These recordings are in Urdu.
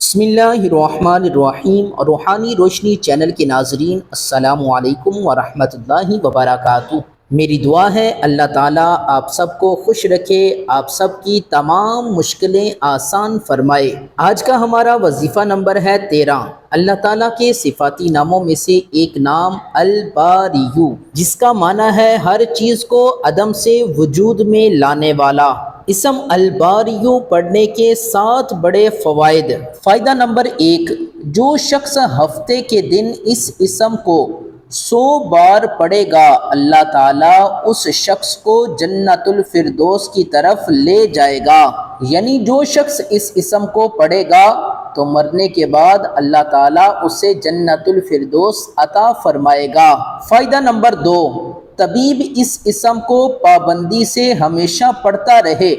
بسم اللہ الرحمن الرحیم اور روحانی روشنی چینل کے ناظرین السلام علیکم ورحمۃ اللہ وبرکاتہ۔ میری دعا ہے اللہ تعالیٰ آپ سب کو خوش رکھے، آپ سب کی تمام مشکلیں آسان فرمائے۔ آج کا ہمارا وظیفہ نمبر ہے 13۔ اللہ تعالیٰ کے صفاتی ناموں میں سے ایک نام الباریو، جس کا معنی ہے ہر چیز کو عدم سے وجود میں لانے والا۔ اسم الباریو پڑھنے کے 7 بڑے فوائد۔ فائدہ نمبر 1، جو شخص ہفتے کے دن اس اسم کو 100 بار پڑھے گا، اللہ تعالیٰ اس شخص کو جنت الفردوس کی طرف لے جائے گا۔ یعنی جو شخص اس اسم کو پڑھے گا تو مرنے کے بعد اللہ تعالیٰ اسے جنت الفردوس عطا فرمائے گا۔ فائدہ نمبر 2، طبیب اس اسم کو پابندی سے ہمیشہ پڑھتا رہے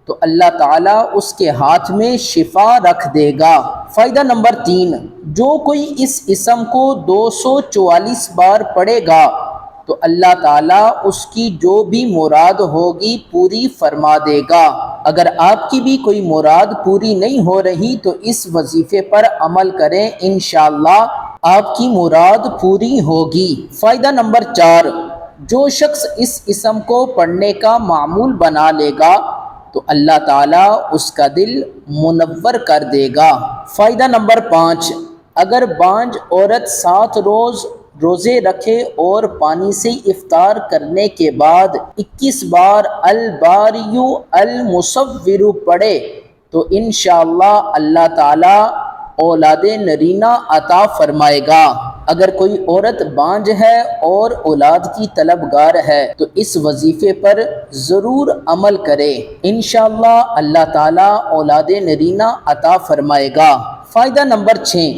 تو اللہ تعالیٰ اس کے ہاتھ میں شفا رکھ دے گا۔ فائدہ نمبر 3، جو کوئی اس اسم کو 244 بار پڑھے گا تو اللہ تعالیٰ اس کی جو بھی مراد ہوگی پوری فرما دے گا۔ اگر آپ کی بھی کوئی مراد پوری نہیں ہو رہی تو اس وظیفے پر عمل کریں، انشاءاللہ آپ کی مراد پوری ہوگی۔ فائدہ نمبر 4، جو شخص اس اسم کو پڑھنے کا معمول بنا لے گا تو اللہ تعالیٰ اس کا دل منور کر دے گا۔ فائدہ نمبر 5، اگر بانجھ عورت 7 روز روزے رکھے اور پانی سے افطار کرنے کے بعد 21 بار الباریو المصور پڑھے تو انشاءاللہ اللہ تعالیٰ اولاد نرینہ عطا فرمائے گا۔ اگر کوئی عورت بانجھ ہے اور اولاد کی طلبگار ہے تو اس وظیفے پر ضرور عمل کرے، انشاءاللہ اللہ تعالیٰ اولاد نرینہ عطا فرمائے گا۔ فائدہ نمبر 6،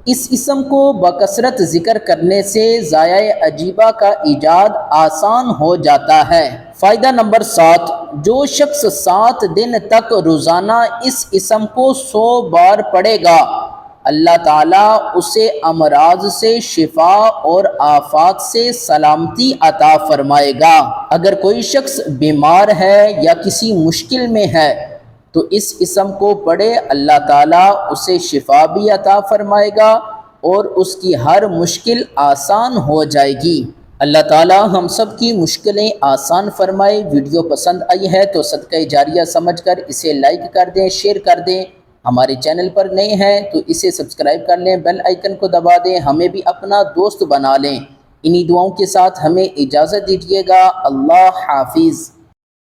اس اسم کو بکثرت ذکر کرنے سے ضائع عجیبہ کا ایجاد آسان ہو جاتا ہے۔ فائدہ نمبر 7، جو شخص 7 دن تک روزانہ اس اسم کو 100 بار پڑھے گا، اللہ تعالیٰ اسے امراض سے شفا اور آفات سے سلامتی عطا فرمائے گا۔ اگر کوئی شخص بیمار ہے یا کسی مشکل میں ہے تو اس اسم کو پڑھے، اللہ تعالیٰ اسے شفا بھی عطا فرمائے گا اور اس کی ہر مشکل آسان ہو جائے گی۔ اللہ تعالیٰ ہم سب کی مشکلیں آسان فرمائے۔ ویڈیو پسند آئی ہے تو صدقہ جاریہ سمجھ کر اسے لائک کر دیں، شیئر کر دیں۔ ہمارے چینل پر نئے ہیں تو اسے سبسکرائب کر لیں، بیل آئیکن کو دبا دیں، ہمیں بھی اپنا دوست بنا لیں۔ انہی دعاؤں کے ساتھ ہمیں اجازت دیجیے گا۔ اللہ حافظ۔